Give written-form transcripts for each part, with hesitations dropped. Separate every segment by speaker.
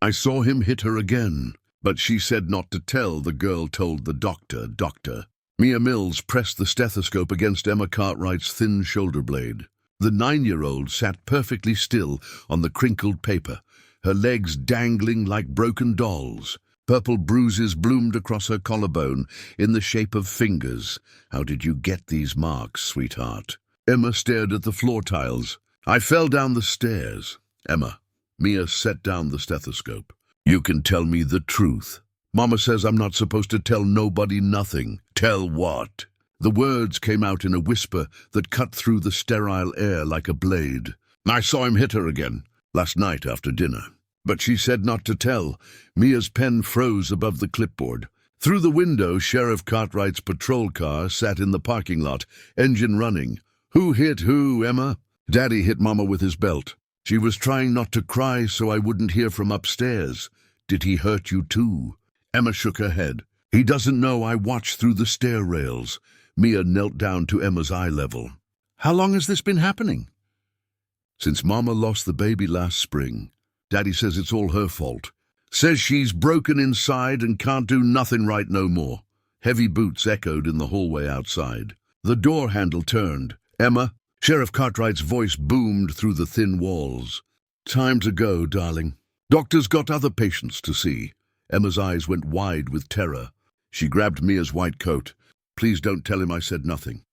Speaker 1: I saw him hit her again, but she said not to tell. The girl told the doctor. Mia Mills pressed the stethoscope against Emma Cartwright's thin shoulder blade. The 9-year-old sat perfectly still on the crinkled paper, her legs dangling like broken dolls. Purple bruises bloomed across her collarbone in the shape of fingers. How did you get these marks, sweetheart? Emma stared at the floor tiles. I fell down the stairs. Emma. Mia set down the stethoscope. You can tell me the truth. Mama says I'm not supposed to tell nobody nothing. Tell what? The words came out in a whisper that cut through the sterile air like a blade. I saw him hit her again, last night after dinner. But she said not to tell. Mia's pen froze above the clipboard. Through the window, Sheriff Cartwright's patrol car sat in the parking lot, engine running. Who hit who, Emma? Daddy hit Mama with his belt. She was trying not to cry so I wouldn't hear from upstairs. Did he hurt you too? Emma shook her head. He doesn't know I watched through the stair rails. Mia knelt down to Emma's eye level. How long has this been happening? Since Mama lost the baby last spring. Daddy says it's all her fault. Says she's broken inside and can't do nothing right no more. Heavy boots echoed in the hallway outside. The door handle turned. Emma, Sheriff Cartwright's voice boomed through the thin walls. Time to go, darling. Doctor's got other patients to see. Emma's eyes went wide with terror. She grabbed Mia's white coat. Please don't tell him I said nothing.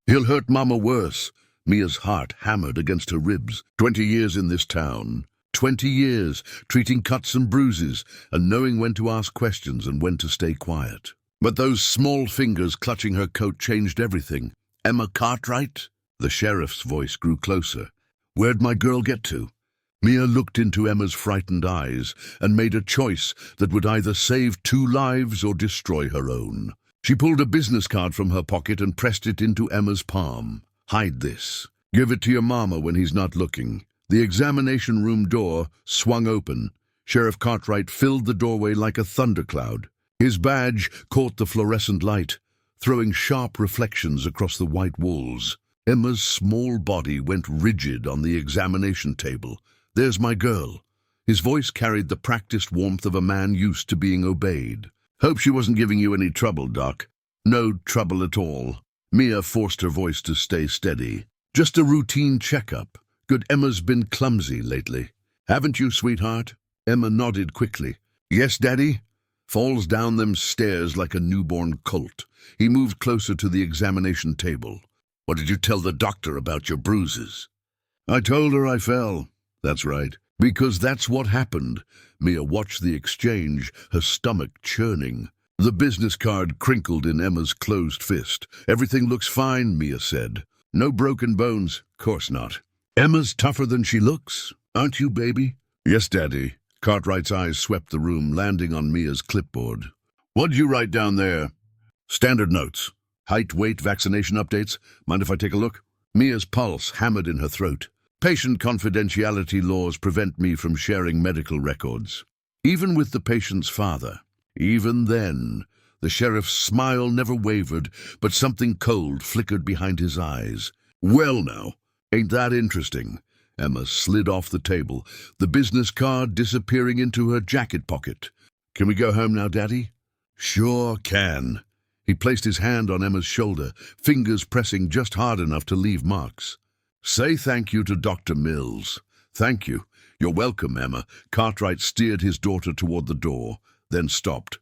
Speaker 1: He'll hurt Mama worse. Mia's heart hammered against her ribs. 20 years in this town. 20 years, treating cuts and bruises, and knowing when to ask questions and when to stay quiet. But those small fingers clutching her coat changed everything. Emma Cartwright? The sheriff's voice grew closer. Where'd my girl get to? Mia looked into Emma's frightened eyes and made a choice that would either save 2 lives or destroy her own. She pulled a business card from her pocket and pressed it into Emma's palm. Hide this. Give it to your mama when he's not looking. The examination room door swung open. Sheriff Cartwright filled the doorway like a thundercloud. His badge caught the fluorescent light, throwing sharp reflections across the white walls. Emma's small body went rigid on the examination table. There's my girl. His voice carried the practiced warmth of a man used to being obeyed. Hope she wasn't giving you any trouble, Doc. No trouble at all. Mia forced her voice to stay steady. Just a routine checkup. Good, Emma's been clumsy lately. Haven't you, sweetheart? Emma nodded quickly. Yes, Daddy? Falls down them stairs like a newborn colt. He moved closer to the examination table. What did you tell the doctor about your bruises? I told her I fell. That's right. Because that's what happened. Mia watched the exchange, her stomach churning. The business card crinkled in Emma's closed fist. Everything looks fine, Mia said. No broken bones. Course not. Emma's tougher than she looks, aren't you, baby? Yes, Daddy. Cartwright's eyes swept the room, landing on Mia's clipboard. What'd you write down there? Standard notes. Height, weight, vaccination updates. Mind if I take a look? Mia's pulse hammered in her throat. Patient confidentiality laws prevent me from sharing medical records. Even with the patient's father. Even then, the sheriff's smile never wavered, but something cold flickered behind his eyes. Well now. Ain't that interesting? Emma slid off the table, the business card disappearing into her jacket pocket. Can we go home now, Daddy? Sure can. He placed his hand on Emma's shoulder, fingers pressing just hard enough to leave marks. Say thank you to Dr. Mills. Thank you. You're welcome, Emma. Cartwright steered his daughter toward the door, then stopped.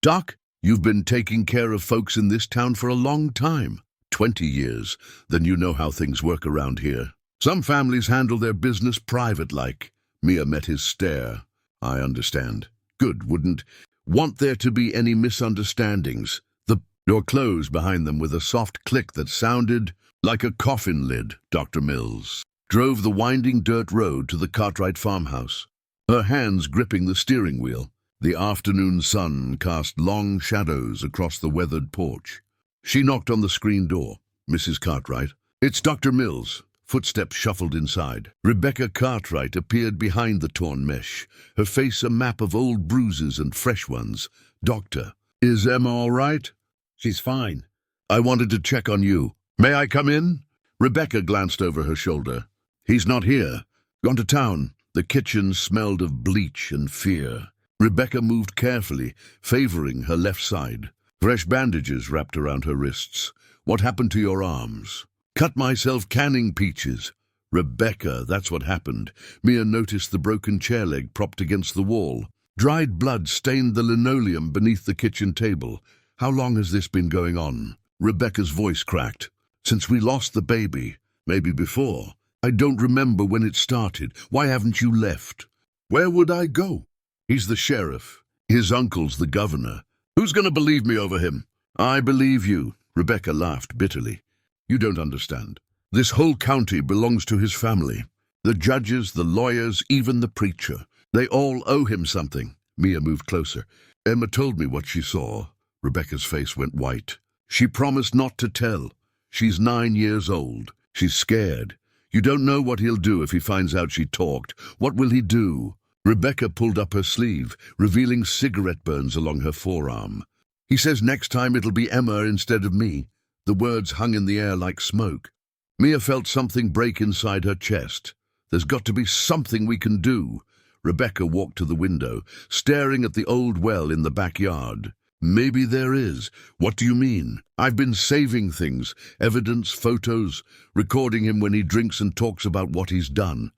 Speaker 1: Doc, you've been taking care of folks in this town for a long time. 20 years, then you know how things work around here. Some families handle their business private-like. Mia met his stare. I understand. Good, wouldn't want there to be any misunderstandings. The door closed behind them with a soft click that sounded like a coffin lid. Dr. Mills drove the winding dirt road to the Cartwright farmhouse, her hands gripping the steering wheel. The afternoon sun cast long shadows across the weathered porch. She knocked on the screen door. Mrs. Cartwright. It's Dr. Mills. Footsteps shuffled inside. Rebecca Cartwright appeared behind the torn mesh, her face a map of old bruises and fresh ones. Doctor. Is Emma all right? She's fine. I wanted to check on you. May I come in? Rebecca glanced over her shoulder. He's not here. Gone to town. The kitchen smelled of bleach and fear. Rebecca moved carefully, favoring her left side. Fresh bandages wrapped around her wrists. What happened to your arms? Cut myself canning peaches. Rebecca, that's what happened. Mia noticed the broken chair leg propped against the wall. Dried blood stained the linoleum beneath the kitchen table. How long has this been going on? Rebecca's voice cracked. Since we lost the baby. Maybe before. I don't remember when it started. Why haven't you left? Where would I go? He's the sheriff. His uncle's the governor. Who's going to believe me over him? I believe you. Rebecca laughed bitterly. You don't understand. This whole county belongs to his family. The judges, the lawyers, even the preacher. They all owe him something. Mia moved closer. Emma told me what she saw. Rebecca's face went white. She promised not to tell. She's 9 years old. She's scared. You don't know what he'll do if he finds out she talked. What will he do? Rebecca pulled up her sleeve, revealing cigarette burns along her forearm. He says next time it'll be Emma instead of me. The words hung in the air like smoke. Mia felt something break inside her chest. There's got to be something we can do. Rebecca walked to the window, staring at the old well in the backyard. Maybe there is. What do you mean? I've been saving things, evidence, photos, recording him when he drinks and talks about what he's done.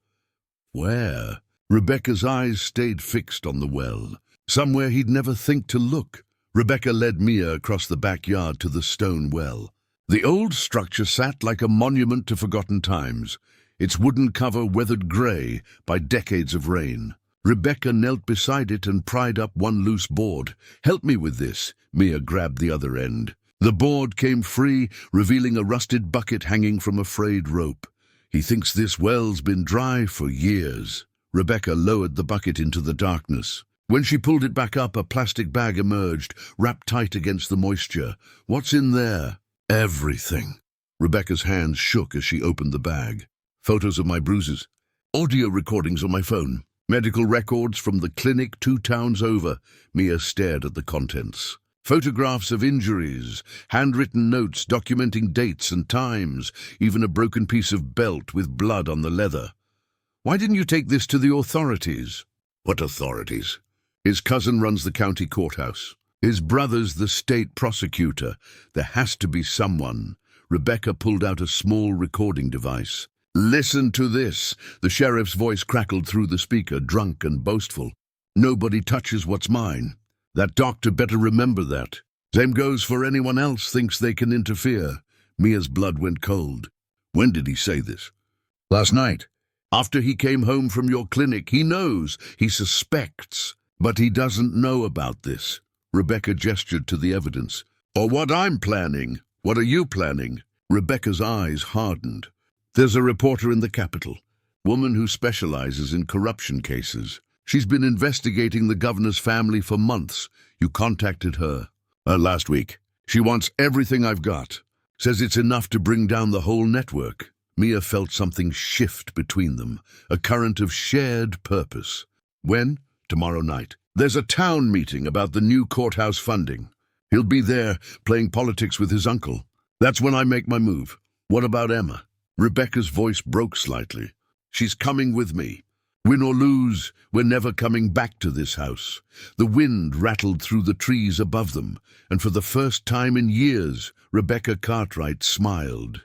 Speaker 1: Where? Rebecca's eyes stayed fixed on the well. Somewhere he'd never think to look. Rebecca led Mia across the backyard to the stone well. The old structure sat like a monument to forgotten times, its wooden cover weathered grey by decades of rain. Rebecca knelt beside it and pried up one loose board. Help me with this. Mia grabbed the other end. The board came free, revealing a rusted bucket hanging from a frayed rope. He thinks this well's been dry for years. Rebecca lowered the bucket into the darkness. When she pulled it back up, a plastic bag emerged, wrapped tight against the moisture. What's in there? Everything. Rebecca's hands shook as she opened the bag. Photos of my bruises. Audio recordings on my phone. Medical records from the clinic 2 towns over. Mia stared at the contents. Photographs of injuries, handwritten notes documenting dates and times, even a broken piece of belt with blood on the leather. Why didn't you take this to the authorities? What authorities? His cousin runs the county courthouse. His brother's the state prosecutor. There has to be someone. Rebecca pulled out a small recording device. Listen to this. The sheriff's voice crackled through the speaker, drunk and boastful. Nobody touches what's mine. That doctor better remember that. Same goes for anyone else thinks they can interfere. Mia's blood went cold. When did he say this? Last night. After he came home from your clinic. He knows. He suspects. But he doesn't know about this. Rebecca gestured to the evidence. Or what I'm planning. What are you planning? Rebecca's eyes hardened. There's a reporter in the Capitol, woman who specializes in corruption cases. She's been investigating the governor's family for months. You contacted her. Last week. She wants everything I've got. Says it's enough to bring down the whole network. Mia felt something shift between them, a current of shared purpose. When? Tomorrow night. There's a town meeting about the new courthouse funding. He'll be there, playing politics with his uncle. That's when I make my move. What about Emma? Rebecca's voice broke slightly. She's coming with me. Win or lose, we're never coming back to this house. The wind rattled through the trees above them, and for the first time in years, Rebecca Cartwright smiled.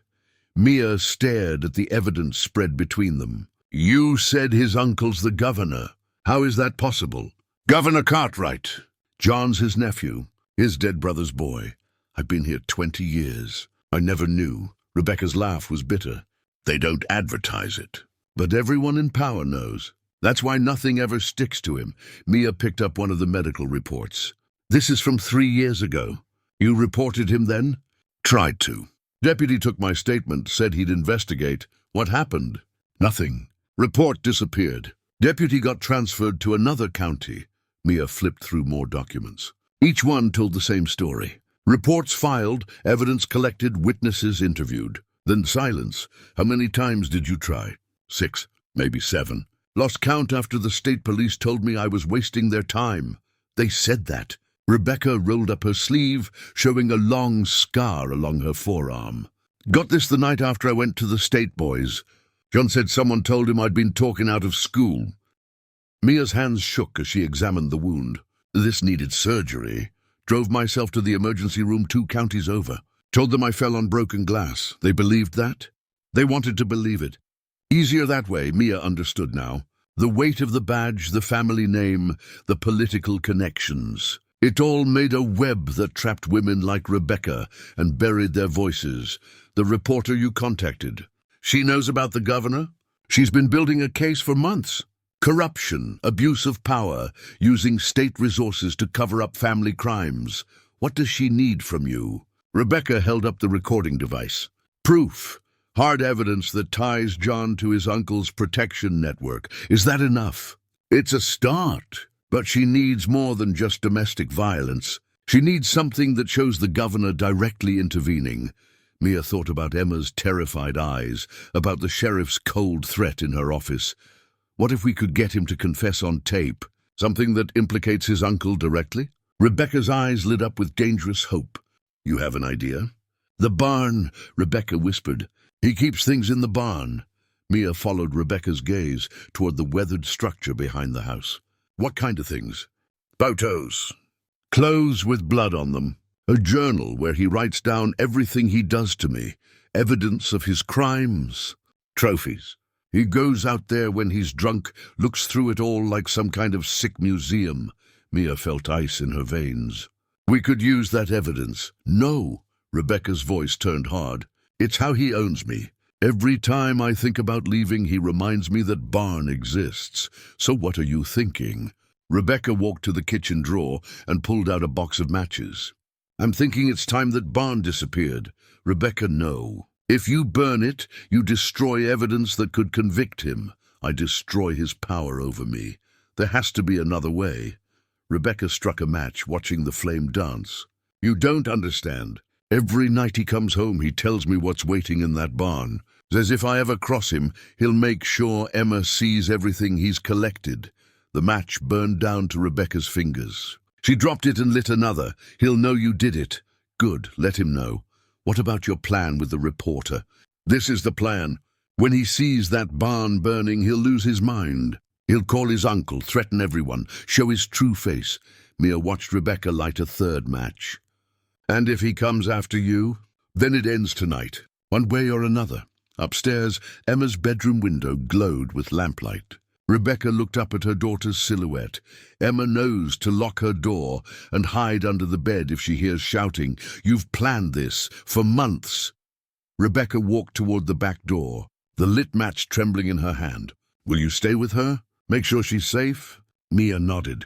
Speaker 1: Mia stared at the evidence spread between them. You said his uncle's the governor. How is that possible? Governor Cartwright. John's his nephew, his dead brother's boy. I've been here 20 years. I never knew. Rebecca's laugh was bitter. They don't advertise it. But everyone in power knows. That's why nothing ever sticks to him. Mia picked up one of the medical reports. This is from 3 years ago. You reported him then? Tried to. Deputy took my statement, said he'd investigate. What happened? Nothing. Report disappeared. Deputy got transferred to another county. Mia flipped through more documents. Each one told the same story. Reports filed, evidence collected, witnesses interviewed. Then silence. How many times did you try? 6, maybe 7. Lost count after the state police told me I was wasting their time. They said that. Rebecca rolled up her sleeve, showing a long scar along her forearm. Got this the night after I went to the state boys. John said someone told him I'd been talking out of school. Mia's hands shook as she examined the wound. This needed surgery. Drove myself to the emergency room 2 counties over. Told them I fell on broken glass. They believed that? They wanted to believe it. Easier that way, Mia understood now. The weight of the badge, the family name, the political connections. It all made a web that trapped women like Rebecca and buried their voices. The reporter you contacted. She knows about the governor? She's been building a case for months. Corruption, abuse of power, using state resources to cover up family crimes. What does she need from you? Rebecca held up the recording device. Proof. Hard evidence that ties John to his uncle's protection network. Is that enough? It's a start, but she needs more than just domestic violence. She needs something that shows the governor directly intervening. Mia thought about Emma's terrified eyes, about the sheriff's cold threat in her office. What if we could get him to confess on tape? Something that implicates his uncle directly? Rebecca's eyes lit up with dangerous hope. You have an idea? The barn, Rebecca whispered. He keeps things in the barn. Mia followed Rebecca's gaze toward the weathered structure behind the house. What kind of things? Photos. Clothes with blood on them. A journal where he writes down everything he does to me. Evidence of his crimes. Trophies. He goes out there when he's drunk, looks through it all like some kind of sick museum. Mia felt ice in her veins. We could use that evidence. No. Rebecca's voice turned hard. It's how he owns me. Every time I think about leaving, he reminds me that barn exists. So what are you thinking? Rebecca walked to the kitchen drawer and pulled out a box of matches. I'm thinking it's time that barn disappeared. Rebecca, no. If you burn it, you destroy evidence that could convict him. I destroy his power over me. There has to be another way. Rebecca struck a match, watching the flame dance. You don't understand. Every night he comes home, he tells me what's waiting in that barn. Says if I ever cross him, he'll make sure Emma sees everything he's collected. The match burned down to Rebecca's fingers. She dropped it and lit another. He'll know you did it. Good, let him know. What about your plan with the reporter? This is the plan. When he sees that barn burning, he'll lose his mind. He'll call his uncle, threaten everyone, show his true face. Mia watched Rebecca light a third match. And if he comes after you, then it ends tonight, one way or another. Upstairs, Emma's bedroom window glowed with lamplight. Rebecca looked up at her daughter's silhouette. Emma knows to lock her door and hide under the bed if she hears shouting. You've planned this for months. Rebecca walked toward the back door, the lit match trembling in her hand. Will you stay with her? Make sure she's safe? Mia nodded.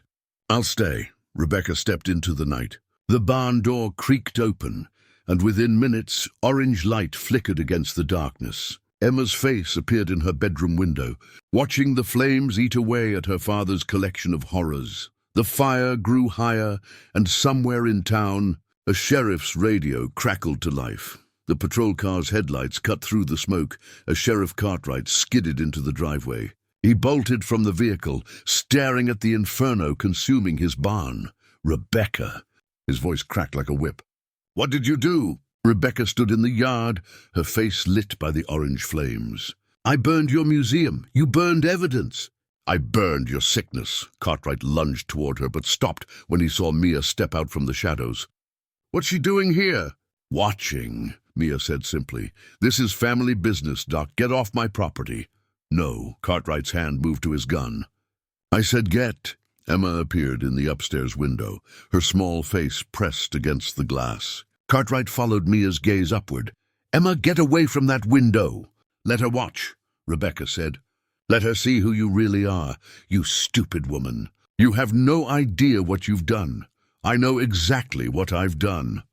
Speaker 1: I'll stay. Rebecca stepped into the night. The barn door creaked open, and within minutes, orange light flickered against the darkness. Emma's face appeared in her bedroom window, watching the flames eat away at her father's collection of horrors. The fire grew higher, and somewhere in town, a sheriff's radio crackled to life. The patrol car's headlights cut through the smoke as Sheriff Cartwright skidded into the driveway. He bolted from the vehicle, staring at the inferno consuming his barn. Rebecca! His voice cracked like a whip. What did you do? Rebecca stood in the yard, her face lit by the orange flames. I burned your museum. You burned evidence. I burned your sickness. Cartwright lunged toward her, but stopped when he saw Mia step out from the shadows. What's she doing here? Watching, Mia said simply. This is family business, Doc. Get off my property. No, Cartwright's hand moved to his gun. I said get. Emma appeared in the upstairs window, her small face pressed against the glass. Cartwright followed Mia's gaze upward. Emma, get away from that window. Let her watch, Rebecca said. Let her see who you really are, you stupid woman. You have no idea what you've done. I know exactly what I've done.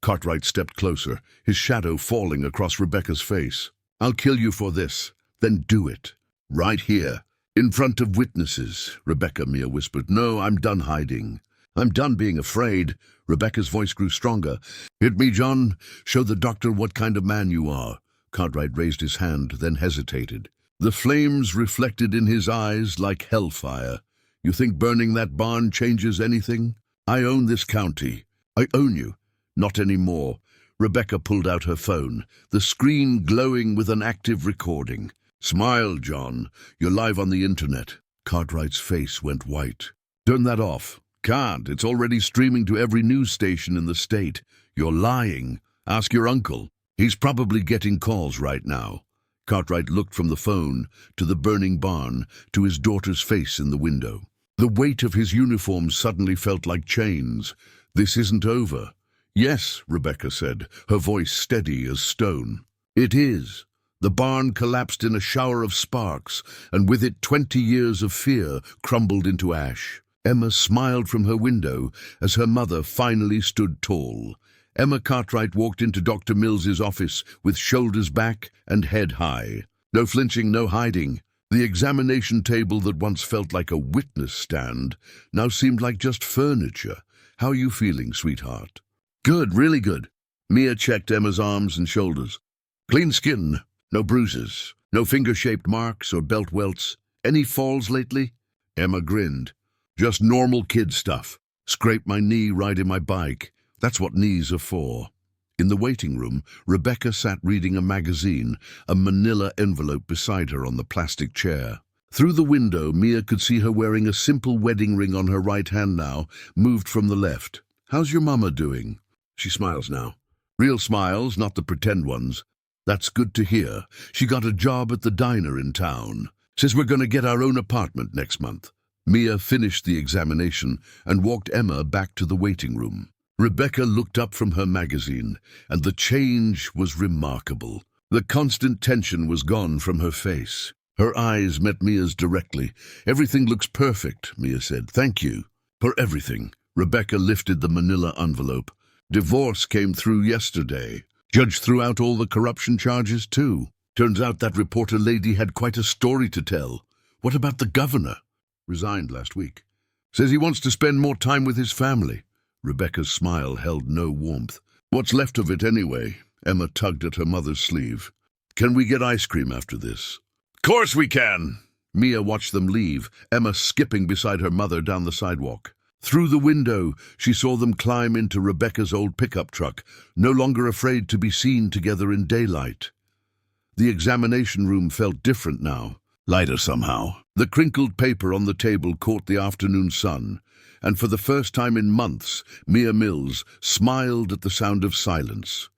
Speaker 1: Cartwright stepped closer, his shadow falling across Rebecca's face. I'll kill you for this. Then do it. Right here. In front of witnesses, Rebecca, Mia whispered. No, I'm done hiding. I'm done being afraid. Rebecca's voice grew stronger. Hit me, John. Show the doctor what kind of man you are. Cartwright raised his hand, then hesitated. The flames reflected in his eyes like hellfire. You think burning that barn changes anything? I own this county. I own you. Not anymore. Rebecca pulled out her phone, the screen glowing with an active recording. Smile, John. You're live on the internet. Cartwright's face went white. Turn that off. Can't. It's already streaming to every news station in the state. You're lying. Ask your uncle. He's probably getting calls right now. Cartwright looked from the phone to the burning barn to his daughter's face in the window. The weight of his uniform suddenly felt like chains. This isn't over. Yes, Rebecca said, her voice steady as stone. It is. The barn collapsed in a shower of sparks, and with it 20 years of fear crumbled into ash. Emma smiled from her window as her mother finally stood tall. Emma Cartwright walked into Dr. Mills's office with shoulders back and head high. No flinching, no hiding. The examination table that once felt like a witness stand now seemed like just furniture. How are you feeling, sweetheart? Good, really good. Mia checked Emma's arms and shoulders. Clean skin, no bruises, no finger-shaped marks or belt welts. Any falls lately? Emma grinned. Just normal kid stuff. Scraped my knee riding my bike. That's what knees are for. In the waiting room, Rebecca sat reading a magazine, a manila envelope beside her on the plastic chair. Through the window, Mia could see her wearing a simple wedding ring on her right hand now, moved from the left. How's your mama doing? She smiles now. Real smiles, not the pretend ones. That's good to hear. She got a job at the diner in town. Says we're going to get our own apartment next month. Mia finished the examination and walked Emma back to the waiting room. Rebecca looked up from her magazine, and the change was remarkable. The constant tension was gone from her face. Her eyes met Mia's directly. Everything looks perfect, Mia said. Thank you. For everything. Rebecca lifted the manila envelope. Divorce came through yesterday. Judge threw out all the corruption charges, too. Turns out that reporter lady had quite a story to tell. What about the governor? Resigned last week. Says he wants to spend more time with his family. Rebecca's smile held no warmth. What's left of it anyway? Emma tugged at her mother's sleeve. Can we get ice cream after this? Course we can! Mia watched them leave, Emma skipping beside her mother down the sidewalk. Through the window, she saw them climb into Rebecca's old pickup truck, no longer afraid to be seen together in daylight. The examination room felt different now, lighter somehow. The crinkled paper on the table caught the afternoon sun, and for the first time in months, Mia Mills smiled at the sound of silence.